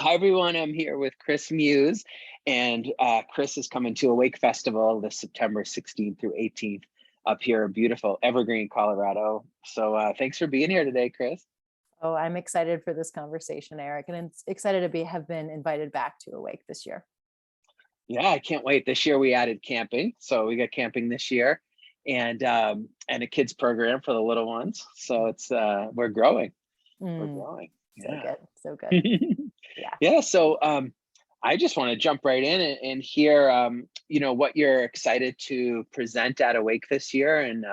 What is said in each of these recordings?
Hi, everyone. I'm here with Chris Muse, and Chris is coming to Awake Festival this September 16th through 18th up here in beautiful Evergreen, Colorado. So thanks for being here today, Chris. Oh, I'm excited for this conversation, Eric, and it's excited to have been invited back to Awake this year. Yeah, I can't wait. This year we added camping, so we got camping this year, and a kids program for the little ones. So it's we're growing. We're Mm, growing. so Yeah. good, so good. Yeah. Yeah, so I just want to jump right in and hear, what you're excited to present at Awake this year, and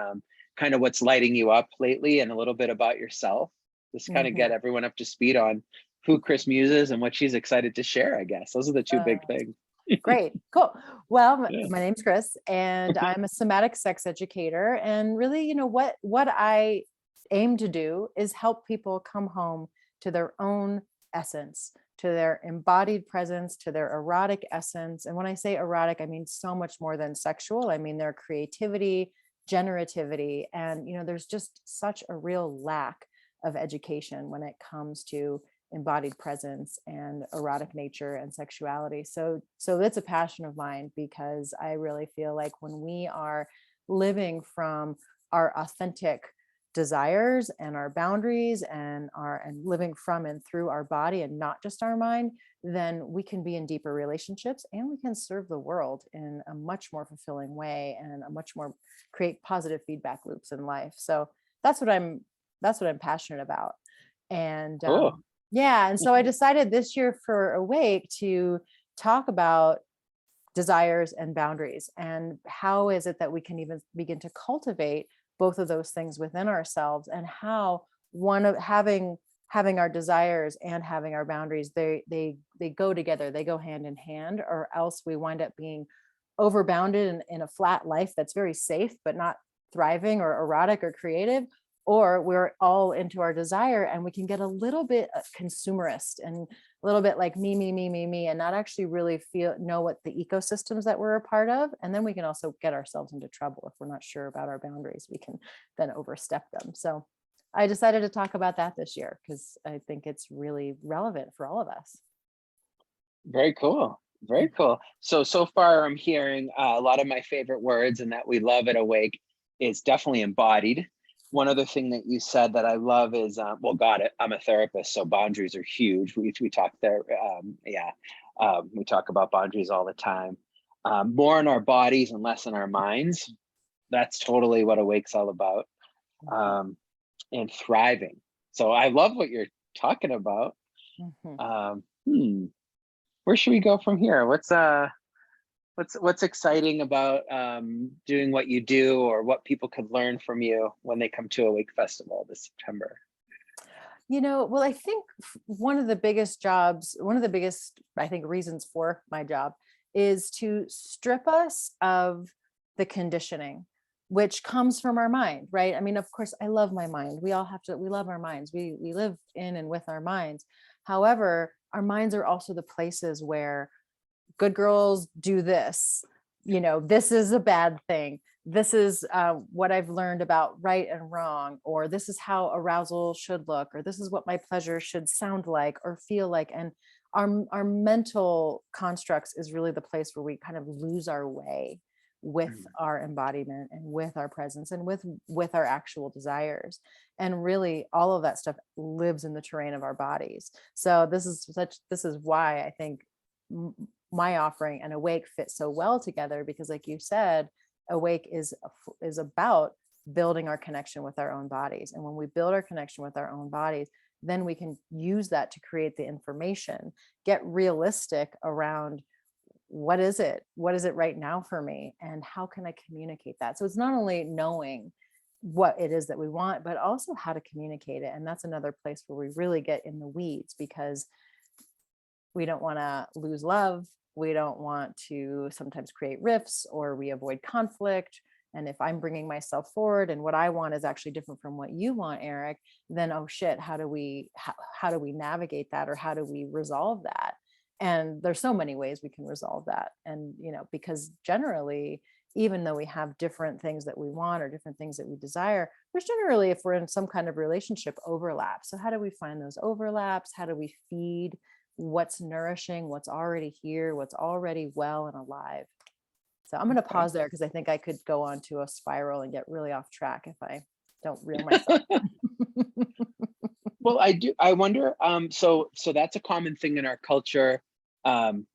kind of what's lighting you up lately, and a little bit about yourself. Just kind of Mhm. get everyone up to speed on who Chris Muse is and what she's excited to share. I guess those are the two Uh, big things. Great, cool. Well, Yeah. my name's Chris, and Okay. I'm a somatic sex educator. And really, what I aim to do is help people come home to their own essence, to their embodied presence, to their erotic essence. And when I say erotic, I mean so much more than sexual. I mean their creativity, generativity, and there's just such a real lack of education when it comes to embodied presence and erotic nature and sexuality. So that's a passion of mine, because I really feel like when we are living from our authentic desires and our boundaries and living from and through our body and not just our mind, then we can be in deeper relationships and we can serve the world in a much more fulfilling way and a much more create positive feedback loops in life. So that's what I'm passionate about. And Cool. yeah, and so I decided this year for Awake to talk about desires and boundaries, and how is it that we can even begin to cultivate both of those things within ourselves, and how one of having our desires and having our boundaries, they go together, they go hand in hand, or else we wind up being overbounded in a flat life that's very safe but not thriving or erotic or creative, or we're all into our desire and we can get a little bit consumerist and a little bit like me, and not actually really know what the ecosystems that we're a part of. And then we can also get ourselves into trouble if we're not sure about our boundaries. We can then overstep them. So I decided to talk about that this year because I think it's really relevant for all of us. Very cool. Very cool. So far, I'm hearing a lot of my favorite words and that we love at Awake is definitely embodied. One other thing that you said that I love is, well, got it. I'm a therapist, so boundaries are huge. We talk there, yeah. We talk about boundaries all the time. More in our bodies and less in our minds. That's totally what Awake's all about. Mhm, Um, and thriving. So I love what you're talking about. mhm. Hmm. Where should we go from here? What's exciting about doing what you do, or what people could learn from you when they come to Awake Festival this September? Well, I think one of the biggest jobs, one of the biggest, I think, reasons for my job is to strip us of the conditioning, which comes from our mind, right? I mean, of course, I love my mind. We all have to, we love our minds. We live in and with our minds. However, our minds are also the places where good girls do this, this is a bad thing, this is what I've learned about right and wrong, or this is how arousal should look, or this is what my pleasure should sound like or feel like. And our mental constructs is really the place where we kind of lose our way with Mm. our embodiment and with our presence and with our actual desires. And really all of that stuff lives in the terrain of our bodies. So this is why I think my offering and Awake fit so well together, because like you said, Awake is about building our connection with our own bodies. And when we build our connection with our own bodies, then we can use that to create the information, get realistic around what is it right now for me, and how can I communicate that. So it's not only knowing what it is that we want, but also how to communicate it. And that's another place where we really get in the weeds, because we don't want to lose love. We don't want to sometimes create rifts, or we avoid conflict. And if I'm bringing myself forward and what I want is actually different from what you want, Eric, then oh shit, how do we navigate that, or how do we resolve that? And there's so many ways we can resolve that. And because generally, even though we have different things that we want or different things that we desire, there's generally, if we're in some kind of relationship, overlap. So how do we find those overlaps? How do we feed what's nourishing, what's already here, what's already well and alive. So I'm going to Okay. pause there because I think I could go on to a spiral and get really off track if I don't reel myself. Well, I wonder, so that's a common thing in our culture, and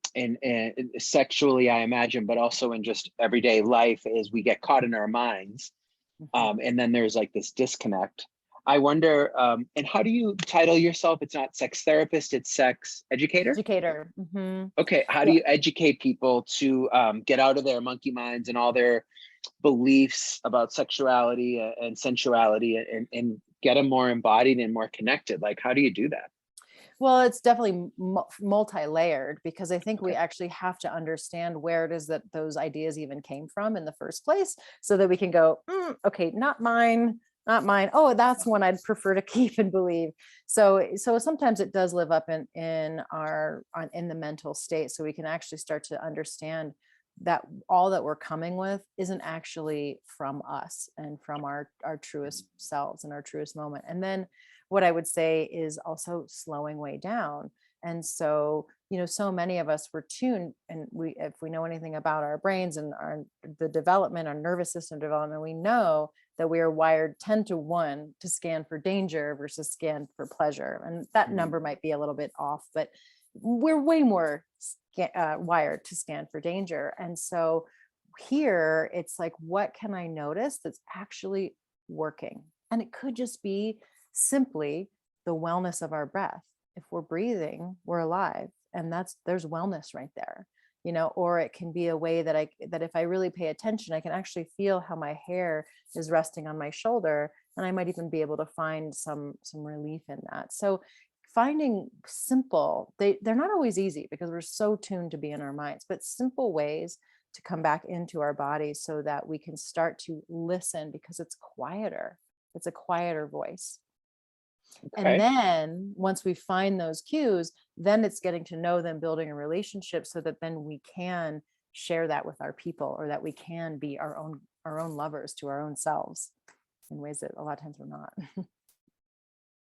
sexually, I imagine, but also in just everyday life, is we get caught in our minds. Mhm. And then there's like this disconnect. I wonder, and how do you title yourself? It's not sex therapist, it's sex educator. Educator. Hmm. Okay, how do Yeah. you educate people to get out of their monkey minds and all their beliefs about sexuality and sensuality, and get them more embodied and more connected? Like, how do you do that? Well, it's definitely multi-layered, because I think we Okay. actually have to understand where it is that those ideas even came from in the first place, so that we can go, okay, not mine, not mine. Oh, that's one I'd prefer to keep and believe. So sometimes it does live up in the mental state, so we can actually start to understand that all that we're coming with isn't actually from us and from our truest selves and our truest moment. And then what I would say is also slowing way down. And so, so many of us were tuned, and if we know anything about our brains and the development, our nervous system development, we know that we are wired 10 to 1 to scan for danger versus scan for pleasure. And that Mm, number might be a little bit off, but we're way more wired to scan for danger. And so here it's like, what can I notice that's actually working? And it could just be simply the wellness of our breath. If we're breathing, we're alive, and there's wellness right there. Or it can be a way that if I really pay attention, I can actually feel how my hair is resting on my shoulder, and I might even be able to find some relief in that. So finding simple, they're not always easy because we're so tuned to be in our minds, but simple ways to come back into our bodies so that we can start to listen, because it's a quieter voice. And okay. then once we find those cues, then it's getting to know them, building a relationship, so that then we can share that with our people, or that we can be our own lovers to our own selves in ways that a lot of times we're not.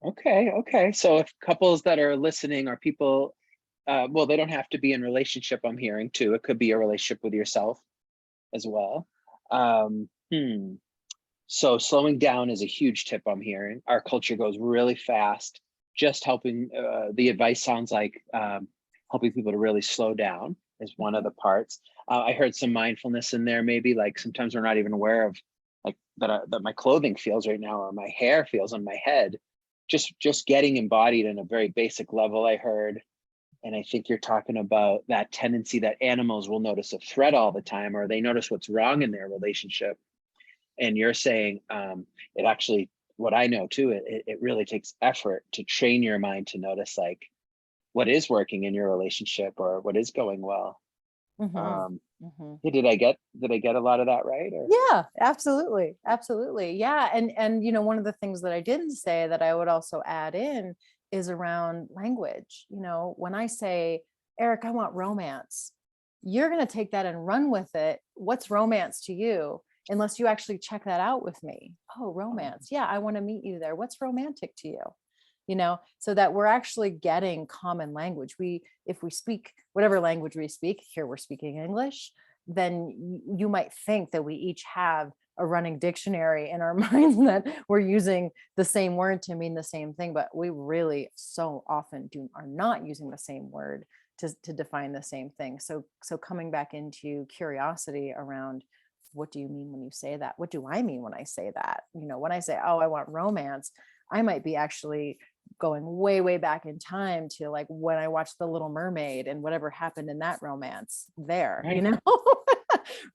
Okay. Okay. So if couples that are listening are people, well, they don't have to be in relationship, I'm hearing too. It could be a relationship with yourself as well. Hmm. So slowing down is a huge tip I'm hearing. Our culture goes really fast. Just helping, the advice sounds like, helping people to really slow down is one of Mhm. the parts. I heard some mindfulness in there, maybe like sometimes we're not even aware of like that my clothing feels right now or my hair feels on my head. Just getting embodied in a very basic level, I heard. And I think you're talking about that tendency that animals will notice a threat all the time, or they notice what's wrong in their relationship. And you're saying, it actually, what I know too, it really takes effort to train your mind to notice like what is working in your relationship or what is going well. Mhm. um Mhm. yeah, did I get a lot of that right, or Yeah, absolutely. Absolutely. Yeah. And one of the things that I didn't say that I would also add in is around language. When I say, Eric, I want romance, you're going to take that and run with it. What's romance to you? Unless you actually check that out with me. Oh, romance. Yeah, I want to meet you there. What's romantic to you? So that we're actually getting common language. If we speak whatever language we speak, here we're speaking English, then you might think that we each have a running dictionary in our minds, that we're using the same word to mean the same thing, but we really so often are not using the same word to define the same thing. So coming back into curiosity around, what do you mean when you say that? What do I mean when I say that? When I say, oh, I want romance, I might be actually going way, way back in time to like when I watched The Little Mermaid and whatever happened in that romance there, right?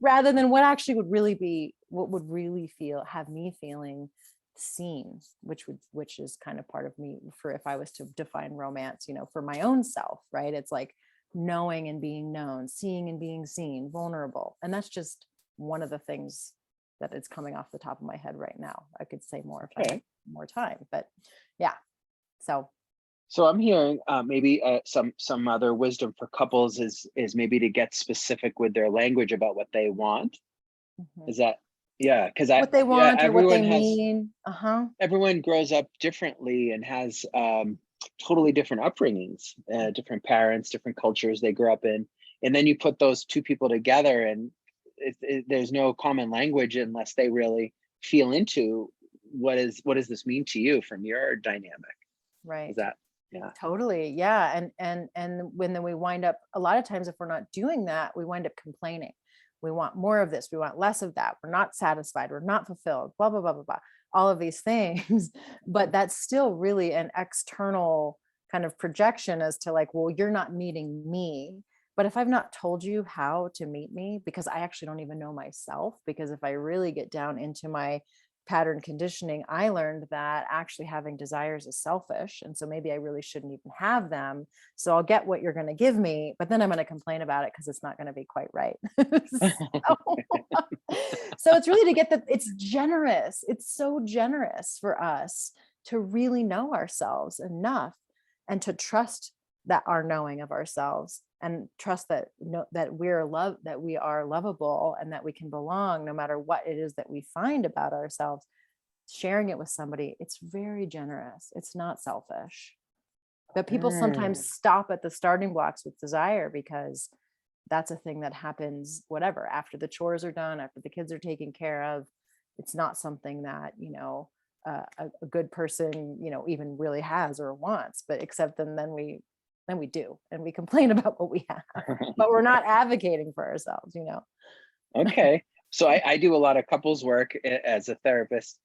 rather than what would really have me feeling seen, which is kind of part of me, for if I was to define romance, for my own self, right? It's like knowing and being known, seeing and being seen, vulnerable. And that's just one of the things that is coming off the top of my head right now. I could say more if I had Okay. more time, but yeah. So So I'm hearing, maybe, some other wisdom for couples is maybe to get specific with their language about what they want. mhm. Is that, yeah? Because What they yeah, want or what they mean. Uh-huh. everyone grows up differently and has, totally different upbringings, different parents, different cultures they grew up in, and then you put those two people together, and there's no common language unless they really feel into what does this mean to you from your dynamic. Is Right. that, yeah. Totally. Yeah. And when then we wind up, a lot of times if we're not doing that, we wind up complaining. We want more of this, we want less of that. We're not satisfied, we're not fulfilled, blah, blah, blah, blah, blah. All of these things. But that's still really an external kind of projection as to like, well, you're not meeting me. But if I've not told you how to meet me, because I actually don't even know myself, because if I really get down into my pattern conditioning, I learned that actually having desires is selfish. And so maybe I really shouldn't even have them. So I'll get what you're going to give me, but then I'm going to complain about it because it's not going to be quite right. so, so it's really to get that it's generous. It's so generous for us to really know ourselves enough and to trust that our knowing of ourselves and trust that that that we are lovable and that we can belong no matter what it is that we find about ourselves. Sharing it with somebody, it's very generous, it's not selfish. But people sometimes Mm, stop at the starting blocks with desire because that's a thing that happens whatever after the chores are done, after the kids are taken care of. It's not something that a good person even really has or wants, but except then we do and we complain about what we have, but we're not advocating for ourselves. okay. So I do a lot of couples work as a therapist,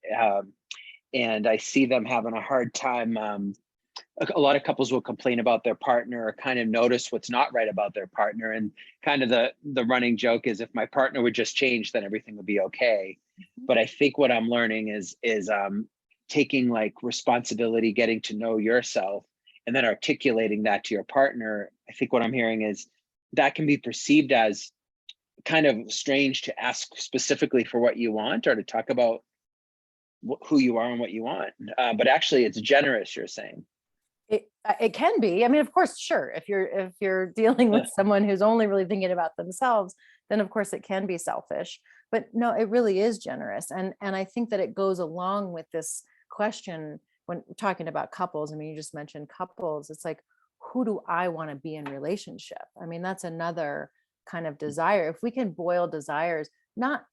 and I see them having a hard time. A lot of couples will complain about their partner or kind of notice what's not right about their partner, and kind of the running joke is if my partner would just change, then everything would be okay. But I think what I'm learning is taking like responsibility, getting to know yourself, and then articulating that to your partner. I think what I'm hearing is that can be perceived as kind of strange to ask specifically for what you want or to talk about who you are and what you want. But actually, it's generous, you're saying. It can be. I mean, of course, sure. If you're dealing with someone who's only really thinking about themselves, then of course it can be selfish. But no, it really is generous. And I think that it goes along with this question when talking about couples. I mean, you just mentioned couples. It's like, who do I want to be in relationship? I mean, that's another kind of desire. If we can boil desires, not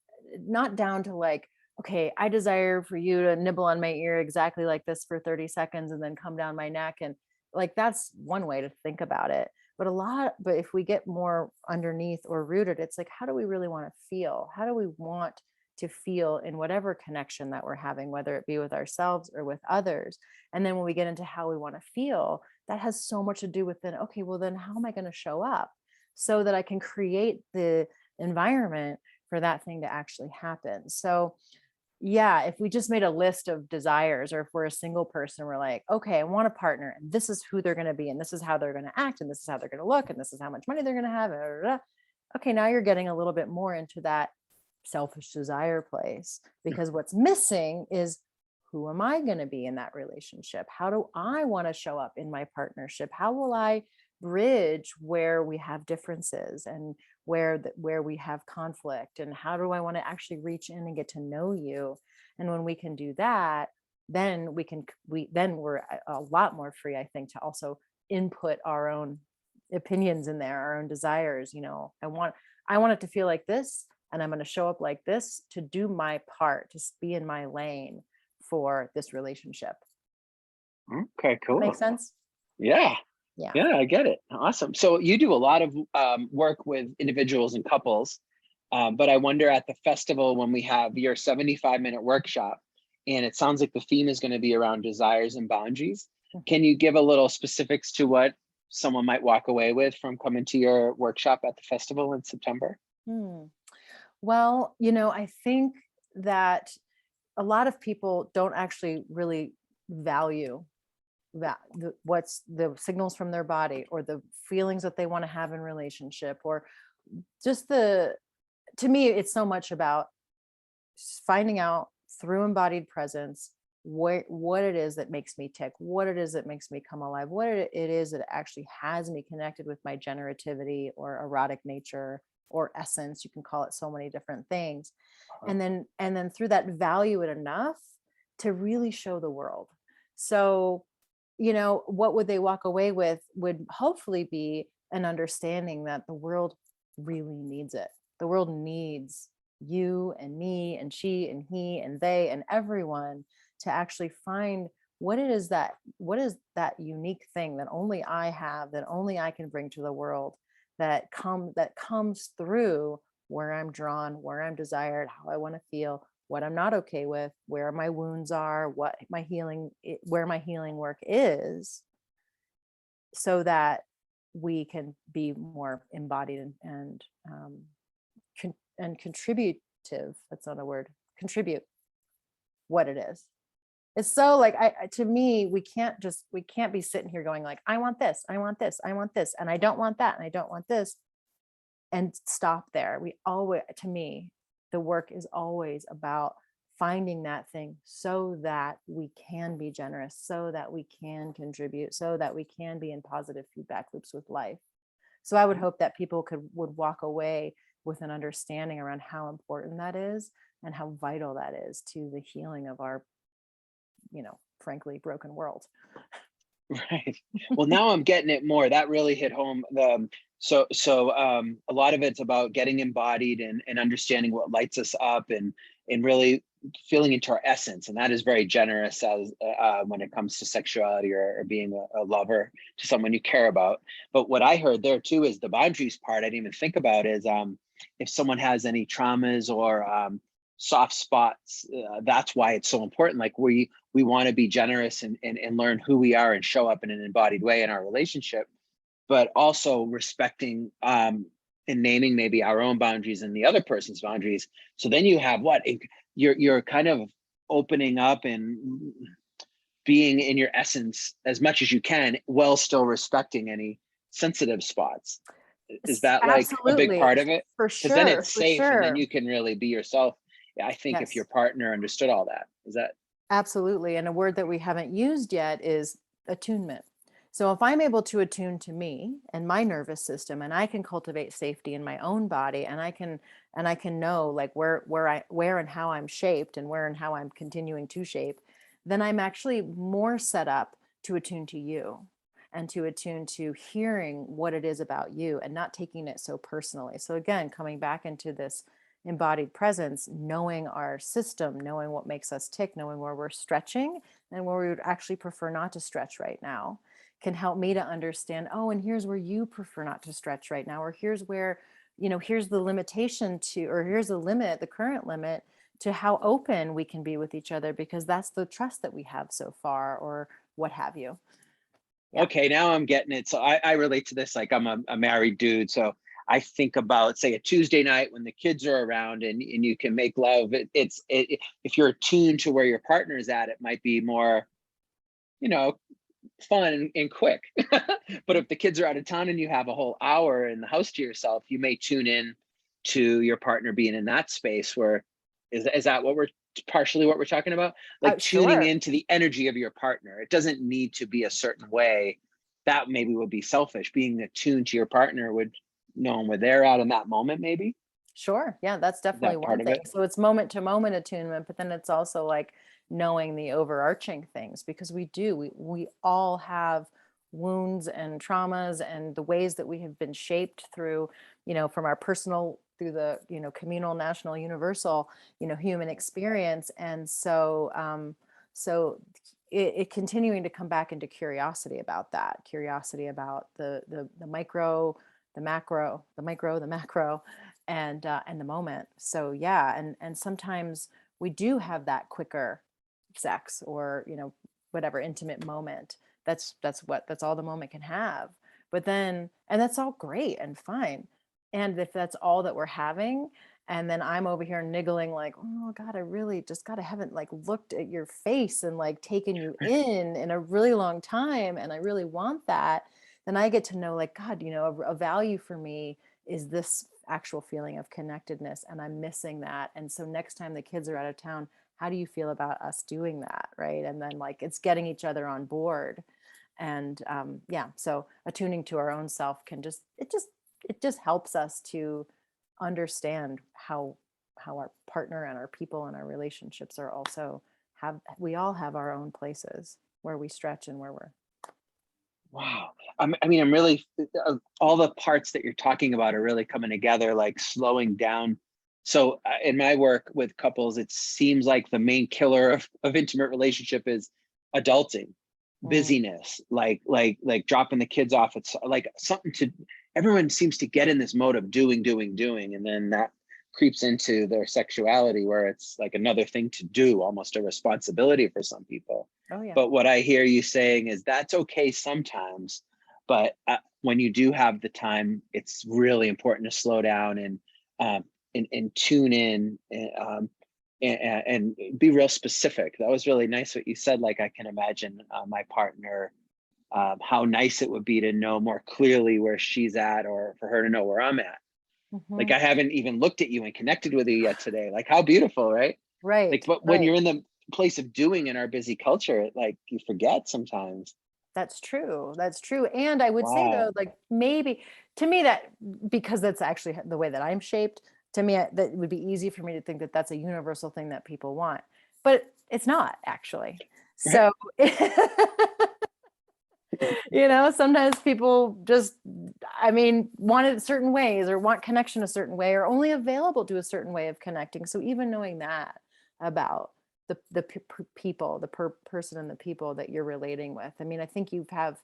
down to like, okay, I desire for you to nibble on my ear exactly like this for 30 seconds and then come down my neck. And like, that's one way to think about it. But if we get more underneath or rooted, it's like, how do we really want to feel? How do we want to feel in whatever connection that we're having, whether it be with ourselves or with others? And then when we get into how we want to feel, that has so much to do with then, okay, well, then how am I going to show up so that I can create the environment for that thing to actually happen? So yeah, if we just made a list of desires, or if we're a single person, we're like, okay, I want a partner, and this is who they're going to be, and this is how they're going to act, and this is how they're going to look, and this is how much money they're going to have. Okay, now you're getting a little bit more into that selfish desire place, because what's missing is who am I going to be in that relationship? How do I want to show up in my partnership? How will I bridge where we have differences and where we have conflict, and how do I want to actually reach in and get to know you? And when we can do that, then we're a lot more free, I think, to also input our own opinions in there, our own desires. I want it to feel like this, and I'm going to show up like this to do my part, to be in my lane for this relationship. Okay, That makes cool. sense. Yeah. Yeah. Yeah, I get it. Awesome. So you do a lot of work with individuals and couples, but I wonder at the festival when we have your 75-minute workshop, and it sounds like the theme is going to be around desires and boundaries. Can you give a little specifics to what someone might walk away with from coming to your workshop at the festival in September? Hmm. Well, I think that a lot of people don't actually really value that what's the signals from their body or the feelings that they want to have in relationship, or just to me it's so much about finding out through embodied presence what it is that makes me tick, what it is that makes me come alive, what it is that actually has me connected with my generativity or erotic nature or essence. You can call it so many different things. Uh-huh. And then through that value it enough to really show the world. So what would they walk away with would hopefully be an understanding that the world really needs it. The world needs you and me and she and he and they and everyone to actually find what is that unique thing that only I have, that only I can bring to the world, that comes through where I'm drawn, where I'm desired, how I want to feel, what I'm not okay with, where my wounds are, where my healing work is, so that we can be more embodied and contributive. That's not a word. Contribute what it is. It's so like to me, we can't be sitting here going like, I want this, I want this, I want this, and I don't want that, and I don't want this, and stop there. We always, to me, the work is always about finding that thing so that we can be generous, so that we can contribute, so that we can be in positive feedback loops with life. So I would hope that people would walk away with an understanding around how important that is and how vital that is to the healing of our, frankly, broken world. Right. Well, now I'm getting it more. That really hit home. A lot of it's about getting embodied and understanding what lights us up and really feeling into our essence. And that is very generous as when it comes to sexuality or being a lover to someone you care about. But what I heard there too is the boundaries part I didn't even think about is if someone has any traumas or soft spots, that's why it's so important. Like we want to be generous and learn who we are and show up in an embodied way in our relationship, but also respecting and naming maybe our own boundaries and the other person's boundaries. So then you have you're kind of opening up and being in your essence as much as you can while still respecting any sensitive spots. Is that like a big Absolutely, part of it? for Because then sure, it's for safe and then sure. you can really be yourself. I think if your Yes. partner understood all that, is that Absolutely. And a word that we haven't used yet is attunement. So if I'm able to attune to me and my nervous system, and I can cultivate safety in my own body, and I can know like where and how I'm shaped and where and how I'm continuing to shape, then I'm actually more set up to attune to you and to attune to hearing what it is about you and not taking it so personally. So again, coming back into this embodied presence, knowing our system, knowing what makes us tick, knowing where we're stretching and where we would actually prefer not to stretch right now, can help me to understand, oh, and here's where you prefer not to stretch right now, or here's where, here's the limitation to, or here's the limit, the current limit to how open we can be with each other, because that's the trust that we have so far, or what have you. Yeah. okay? Now I'm getting it. So I relate to this. Like I'm a married dude. So I think about, say, a Tuesday night when the kids are around and you can make love. If you're attuned to where your partner is at, it might be more, you know, fun and quick. But if the kids are out of town and you have a whole hour in the house to yourself, you may tune in to your partner being in that space where is that what we're partially what we're talking about? Like tuning Sure. into the energy of your partner. It doesn't need to be a certain way. That maybe would be selfish. Being attuned to your partner would knowing where they're at in that moment, maybe. Sure. Yeah, that's Is definitely that part one of thing. it? So it's moment to moment attunement, but then it's also like knowing the overarching things, because we all have wounds and traumas and the ways that we have been shaped through, from our personal through the, communal, national, universal, human experience. And so it continuing to come back into curiosity about that, curiosity about the micro, the macro, the micro, the macro, and the moment. So yeah, and sometimes we do have that quicker sex, or whatever intimate moment. That's all the moment can have. But then, and that's all great and fine. And if that's all that we're having, and then I'm over here niggling like, oh God, I really just God, I haven't like looked at your face and like taken you in a really long time, and I really want that. Then I get to know like, God, a value for me is this actual feeling of connectedness, and I'm missing that. And so next time the kids are out of town, how do you feel about us doing that, right? And then like it's getting each other on board. And yeah, so attuning to our own self can just helps us to understand how our partner and our people and our relationships are also, have we all have our own places where we stretch and where we're Wow. I mean, I'm really, all the parts that you're talking about are really coming together, like slowing down. So in my work with couples, it seems like the main killer of intimate relationship is adulting, Mm. busyness, like dropping the kids off. It's like something to, everyone seems to get in this mode of doing. And then that creeps into their sexuality where it's like another thing to do, almost a responsibility for some people. Oh yeah. But what I hear you saying is that's okay sometimes, but when you do have the time, it's really important to slow down um, and tune in and be real specific. That was really nice what you said. Like I can imagine my partner, how nice it would be to know more clearly where she's at, or for her to know where I'm at. Like Mhm. I haven't even looked at you and connected with you yet today. Like how beautiful, right? Like, Right, but when right. you're in the place of doing in our busy culture, like you forget sometimes. That's true. That's true. And I would say though, Wow. like maybe to me that because that's actually the way that I'm shaped, to me that would be easy for me to think that that's a universal thing that people want. But it's not actually. Right. So sometimes people just, I mean, want it certain ways or want connection a certain way or only available to a certain way of connecting. So even knowing that about people, person and the people that you're relating with. I mean, I think you have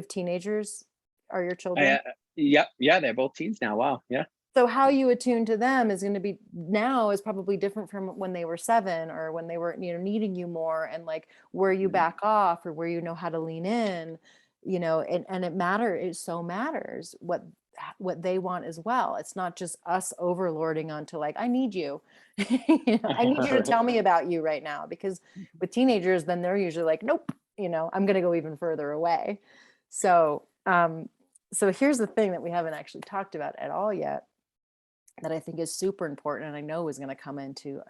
teenagers are your I, children. yep. Yeah. They're both teens now. Wow. Yeah. So how you attune to them is going to be now is probably different from when they were 7 or when they were, needing you more and like where you Mhm. back off or where you know how to lean in, and it so matters what they want as well. It's not just us overlording onto like, I need you. I need you to Right. tell me about you right now because with teenagers, then they're usually like, nope, I'm going to go even further away. So, so here's the thing that we haven't actually talked about at all yet that I think is super important and I know is going to come into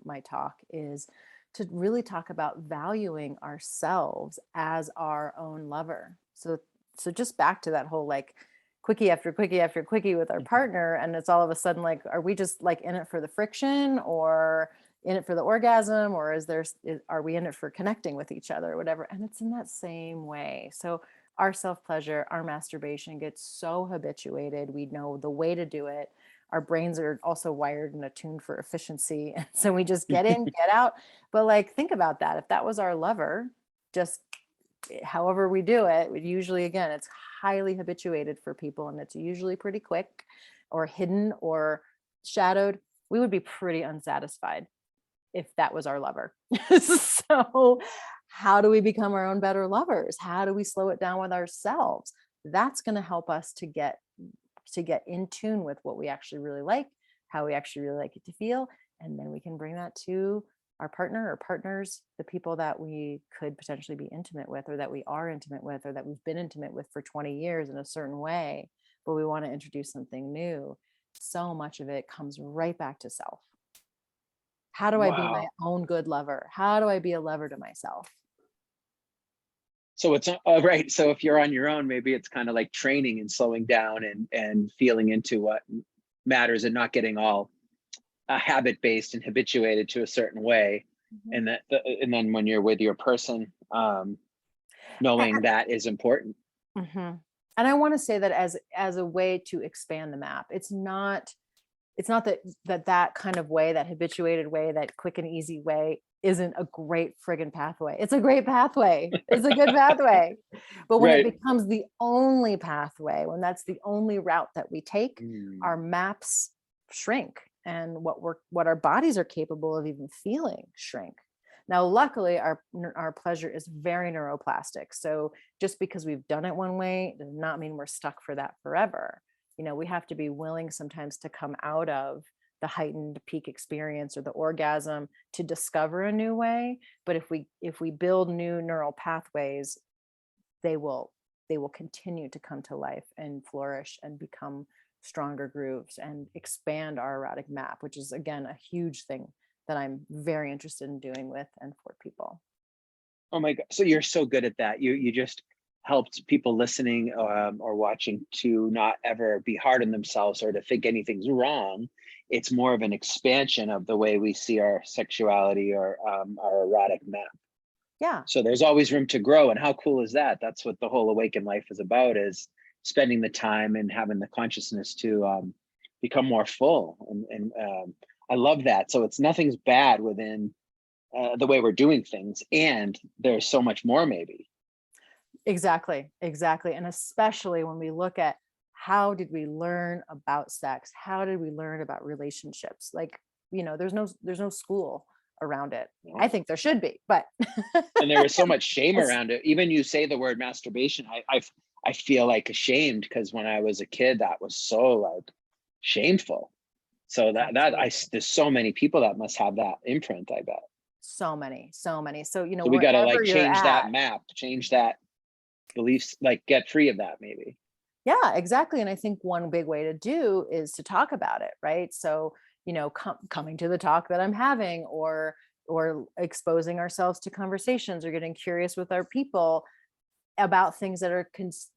my talk is to really talk about valuing ourselves as our own lover. So just back to that whole like quickie after quickie after quickie with our partner and it's all of a sudden like are we just like in it for the friction or in it for the orgasm or are we in it for connecting with each other or whatever, and it's in that same way. So our self pleasure, our masturbation gets so habituated, we know the way to do it, our brains are also wired and attuned for efficiency. And so we just get in, get out. But like, think about that. If that was our lover, just however we do it, usually, again, it's highly habituated for people and it's usually pretty quick or hidden or shadowed. We would be pretty unsatisfied if that was our lover. So, how do we become our own better lovers? How do we slow it down with ourselves? That's going to help us to get in tune with what we actually really like, how we actually really like it to feel. And then we can bring that to our partner or partners, the people that we could potentially be intimate with, or that we are intimate with, or that we've been intimate with for 20 years in a certain way, but we want to introduce something new. So much of it comes right back to self. How do I be my Wow. own good lover? How do I be a lover to myself? So it's right. So if you're on your own, maybe it's kind of like training and slowing down and feeling into what matters and not getting all habit based and habituated to a certain way. Mhm. And then when you're with your person, knowing that is important. Mhm. And I want to say that as a way to expand the map. It's not that kind of way, that habituated way, that quick and easy way isn't a great friggin' pathway. It's a great pathway. It's a good pathway. But when it Right. becomes the only pathway, when that's the only route that we take, our Mm. maps shrink and what our bodies are capable of even feeling shrink. Now, luckily, our pleasure is very neuroplastic. So just because we've done it one way does not mean we're stuck for that forever. We have to be willing sometimes to come out of the heightened peak experience or the orgasm to discover a new way. But if we build new neural pathways, they will they will continue to come to life and flourish and become stronger grooves and expand our erotic map, which is again a huge thing that I'm very interested in doing with and for people. Oh my God. So you're so good at that. You just helped people listening or watching to not ever be hard on themselves or to think anything's wrong. It's more of an expansion of the way we see our sexuality or our erotic map. Yeah. So there's always room to grow. And how cool is that? That's what the whole awakened life is about, is spending the time and having the consciousness to become more full. And I love that. So it's nothing's bad within the way we're doing things. And there's so much more maybe. Exactly, exactly. And especially when we look at how did we learn about sex? How did we learn about relationships? Like, there's no school around it. You I know? think there should be, but And there was so much shame it's around it. Even you say the word masturbation, I feel like ashamed, because when I was a kid, that was so like shameful. So absolutely there's so many people that must have that imprint, I bet. so many, so many. So, So we got to wherever like you're change that at, map, change that beliefs, like get free of that maybe. yeah, exactly. And I think one big way to do is to talk about it, right? So, coming to the talk that I'm having, or exposing ourselves to conversations, or getting curious with our people about things that are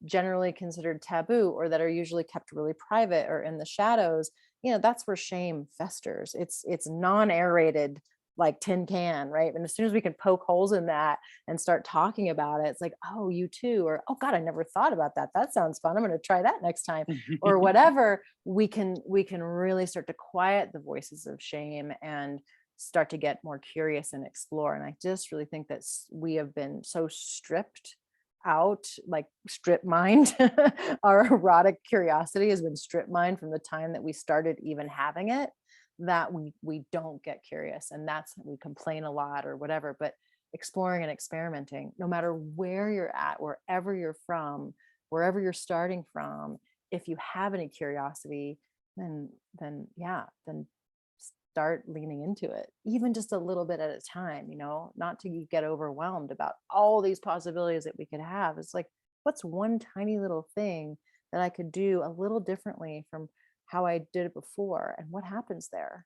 generally considered taboo, or that are usually kept really private or in the shadows. That's where shame festers. It's non-aerated, like tin can, right? And as soon as we can poke holes in that and start talking about it, it's like, oh, you too, or oh god, I never thought about that, that sounds fun, I'm going to try that next time, or whatever. We can really start to quiet the voices of shame and start to get more curious and explore. And I just really think that we have been so stripped out, like strip mined. Our erotic curiosity has been strip mined from the time that we started even having it, that we don't get curious. And that's, we complain a lot or whatever, but exploring and experimenting, no matter where you're at, wherever you're from, wherever you're starting from, if you have any curiosity, then yeah, then start leaning into it, even just a little bit at a time, not to get overwhelmed about all these possibilities that we could have. It's like, what's one tiny little thing that I could do a little differently from how I did it before? And what happens there?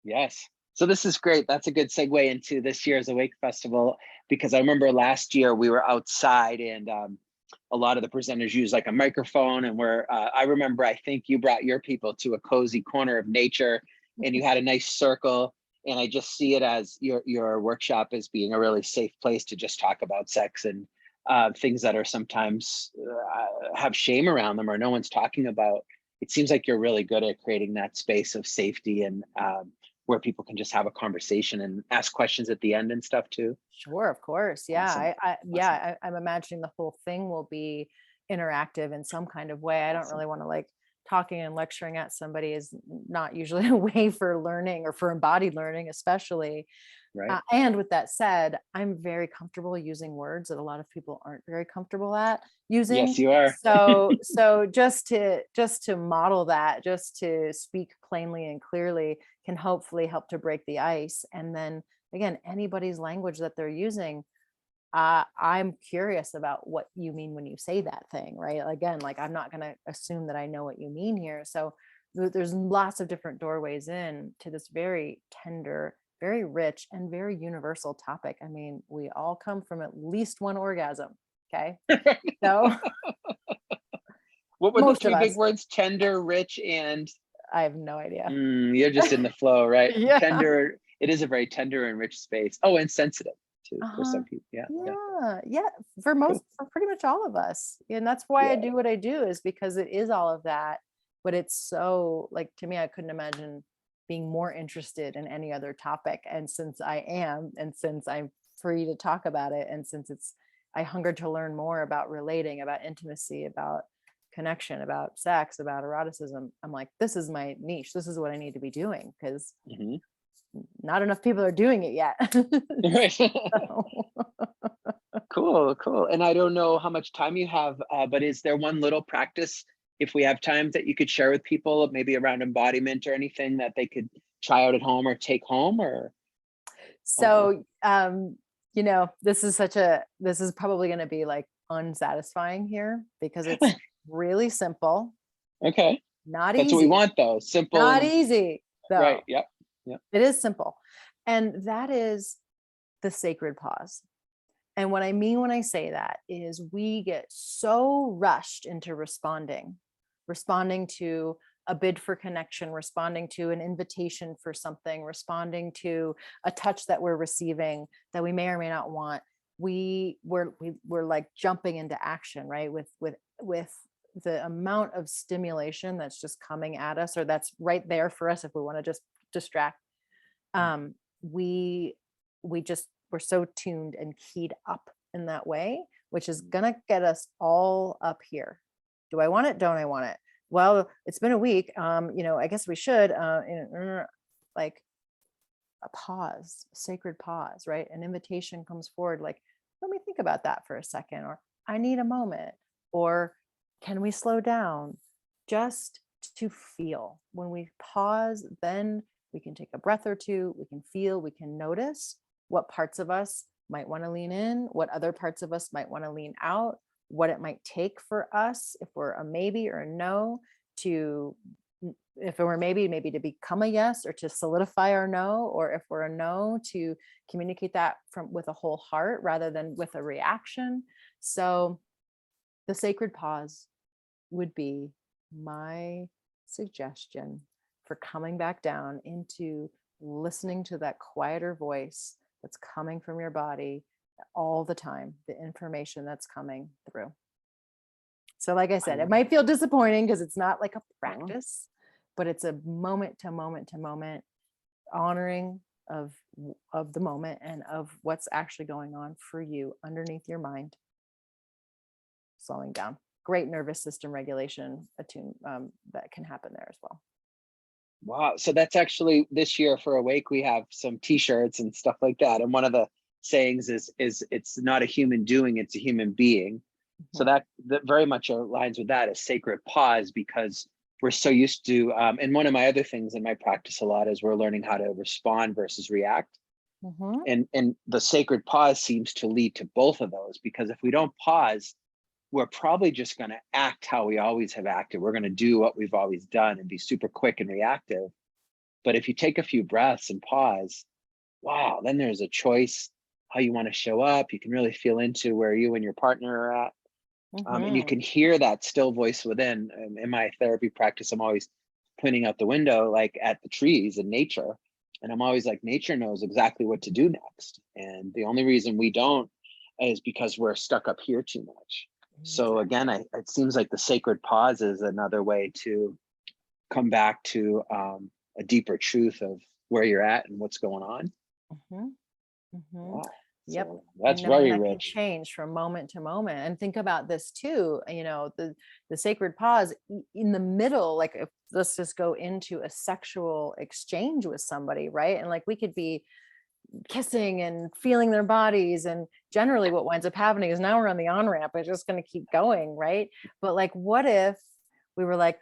Yes. So this is great. That's a good segue into this year's Awake Festival, because I remember last year we were outside, and a lot of the presenters used like a microphone, and I remember, I think you brought your people to a cozy corner of nature, and you had a nice circle. And I just see it as your workshop as being a really safe place to just talk about sex and things that are sometimes have shame around them or no one's talking about. It seems like you're really good at creating that space of safety, and where people can just have a conversation and ask questions at the end and stuff too. Sure, of course. Yeah. Awesome. Yeah, Awesome. I'm imagining the whole thing will be interactive in some kind of way. I don't Awesome. really want to, like, talking and lecturing at somebody is not usually a way for learning, or for embodied learning, especially. Right. And with that said, I'm very comfortable using words that a lot of people aren't very comfortable at using. Yes, you are. So just to model that, just to speak plainly and clearly, can hopefully help to break the ice. And then again, anybody's language that they're using, I'm curious about what you mean when you say that thing, right? Again, like, I'm not going to assume that I know what you mean here. So there's lots of different doorways in to this very tender, very rich, and very universal topic. I mean, we all come from at least one orgasm. Okay. So What were the most of three big us, words? Tender, rich, and I have no idea. you're just in the flow, right? Yeah. Tender. It is a very tender and rich space. Oh, and sensitive too for Uh-huh. some people. Yeah. Yeah. Yeah. Yeah. Cool. For pretty much all of us. And that's why I Yeah. do what I do, is because it is all of that. But it's so, like, to me, I couldn't imagine being more interested in any other topic. And since I am, and since I'm free to talk about it, and since I hunger to learn more about relating, about intimacy, about connection, about sex, about eroticism, I'm like, this is my niche. This is what I need to be doing, because Hmm. not enough people are doing it yet. Right. So, Cool, cool. And I don't know how much time you have, but is there one little practice, if we have time, that you could share with people, maybe around embodiment or anything that they could try out at home or take home, or uh, so, this is probably going to be like unsatisfying here, because it's really simple, okay. not That's what we easy, want though. Simple not and easy right. though. Yep. Yep. It is simple. And that is the sacred pause. And what I mean when I say that is, we get so rushed into responding to a bid for connection, responding to an invitation for something, responding to a touch that we're receiving that we may or may not want, we're like jumping into action, right? With the amount of stimulation that's just coming at us, or that's right there for us if we want to just distract. um we we're so tuned and keyed up in that way, which is gonna get us all up here. Do I want it? Don't I want it? Well, it's been a week. I guess we should, like a pause, a sacred pause, right? An invitation comes forward, like, let me think about that for a second, or I need a moment, or can we slow down just to feel? When we pause, then we can take a breath or two, we can feel, we can notice what parts of us might want to lean in, what other parts of us might want to lean out, what it might take for us, if we're a maybe or a no, to, if it were maybe to become a yes, or to solidify our no, or if we're a no, to communicate that from with a whole heart rather than with a reaction. So the sacred pause would be my suggestion for coming back down into listening to that quieter voice that's coming from your body all the time, the information that's coming through. So like I said, it might feel disappointing because it's not like a practice, but it's a moment to moment to moment honoring of the moment and of what's actually going on for you underneath your mind. Slowing down. Great nervous system regulation that can happen there as well. Wow. So that's actually this year for Awake, we have some t-shirts and stuff like that. And one of the sayings is it's not a human doing, it's a human being. So that very much aligns with that, a sacred pause, because we're so used to, and one of my other things in my practice a lot is we're learning how to respond versus react. And the sacred pause seems to lead to both of those, because if we don't pause, we're probably just going to act how we always have acted. We're going to do what we've always done and be super quick and reactive. But if you take a few breaths and pause, wow, then there's a choice how you want to show up. You can really feel into where you and your partner are at. And you can hear that still voice within. In my therapy practice, I'm always pointing out the window, like at the trees and nature. And I'm always like, nature knows exactly what to do next. And the only reason we don't is because we're stuck up here too much. So again, it seems like the sacred pause is another way to come back to a deeper truth of where you're at and what's going on. Wow. Yep. So that's And knowing very that can rich. change from moment to moment. And think about this too, the sacred pause in the middle, like if, let's just go into a sexual exchange with somebody, right? And like we could be kissing and feeling their bodies, and generally what winds up happening is now we're on the on-ramp, it's just going to keep going, right? But like, what if we were like,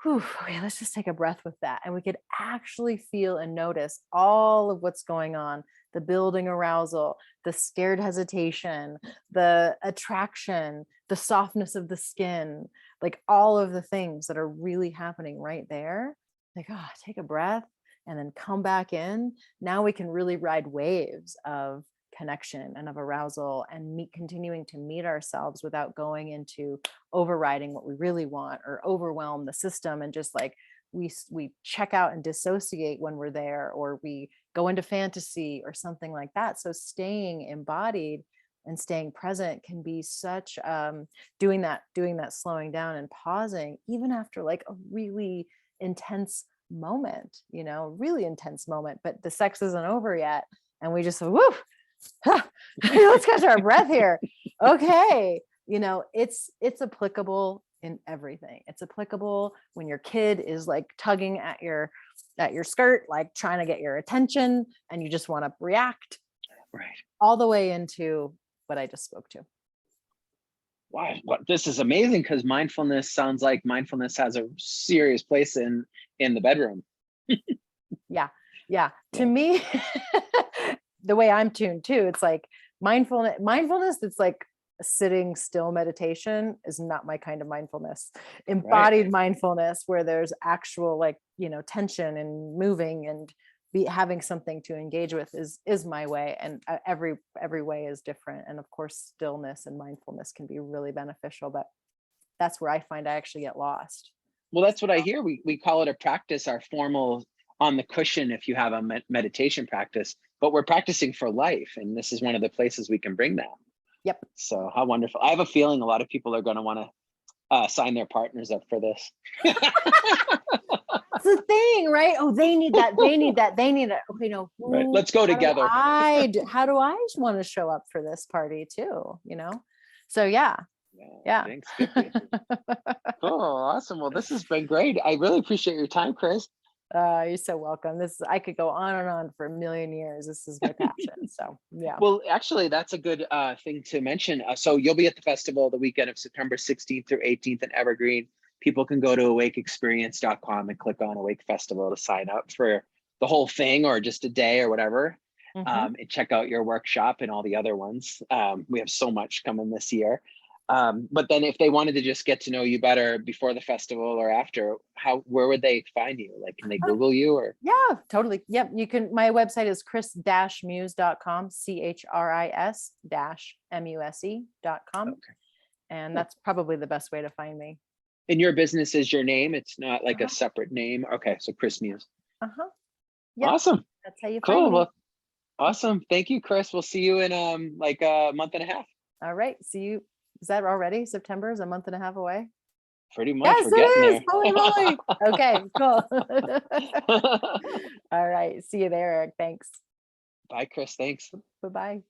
whew, okay, let's just take a breath with that, and we could actually feel and notice all of what's going on, the building arousal, the scared hesitation, the attraction, the softness of the skin, like all of the things that are really happening right there. Like, take a breath and then come back in. Now we can really ride waves of connection and of arousal and continuing to meet ourselves without going into overriding what we really want or overwhelm the system, and just like we check out and dissociate when we're there, or we go into fantasy or something like that. So staying embodied and staying present can be such doing that slowing down and pausing even after like a really intense moment, really intense moment, but the sex isn't over yet, and we just woo, let's catch our breath here. Okay, it's applicable in everything. It's applicable when your kid is like tugging at your skirt, like trying to get your attention, and you just want to react, Right. all the way into what I just spoke to. Wow, this is amazing, because mindfulness sounds like mindfulness has a serious place in the bedroom. Yeah. To me, the way I'm tuned too, it's like mindfulness that's like sitting still meditation is not my kind of mindfulness. Embodied mindfulness, where there's actual like, tension and moving and having something to engage with, is my way. And every way is different. And of course, stillness and mindfulness can be really beneficial, but that's where I find I actually get lost. Well, that's what I hear. We call it a practice, our formal on the cushion if you have a meditation practice, but we're practicing for life. And this is one of the places we can bring that. Yep. So how wonderful. I have a feeling a lot of people are going to want to sign their partners up for this. That's the thing, right? Oh, they need that. They need that. They need it. Okay, no. Right. Let's go together. How do I want to show up for this party too? So yeah. Thanks. Good for you. Cool. Awesome. Well, this has been great. I really appreciate your time, Chris. You're so welcome. I could go on and on for a million years. This is my passion. So yeah. Well, actually, that's a good thing to mention. So you'll be at the festival the weekend of September 16th through 18th in Evergreen. People can go to awakeexperience.com and click on Awake Festival to sign up for the whole thing or just a day or whatever. And check out your workshop and all the other ones. We have so much coming this year. But then if they wanted to just get to know you better before the festival or after, where would they find you? Like, can they Google you or? Yeah, totally. Yep. You can, my website is chris-muse.com, CHRIS-MUSE.com. Okay. And that's probably the best way to find me. And your business is your name. It's not like a separate name. Okay. So Chris Muse. Yep. Awesome. That's how you Cool. find me. Well, awesome. Thank you, Chris. We'll see you in like a month and a half. All right. See you. Is that already? September is a month and a half away? Pretty much. Yes, We're getting it is. there. Holy moly. Okay, cool. All right. See you there, Eric. Thanks. Bye, Chris. Thanks. Bye-bye.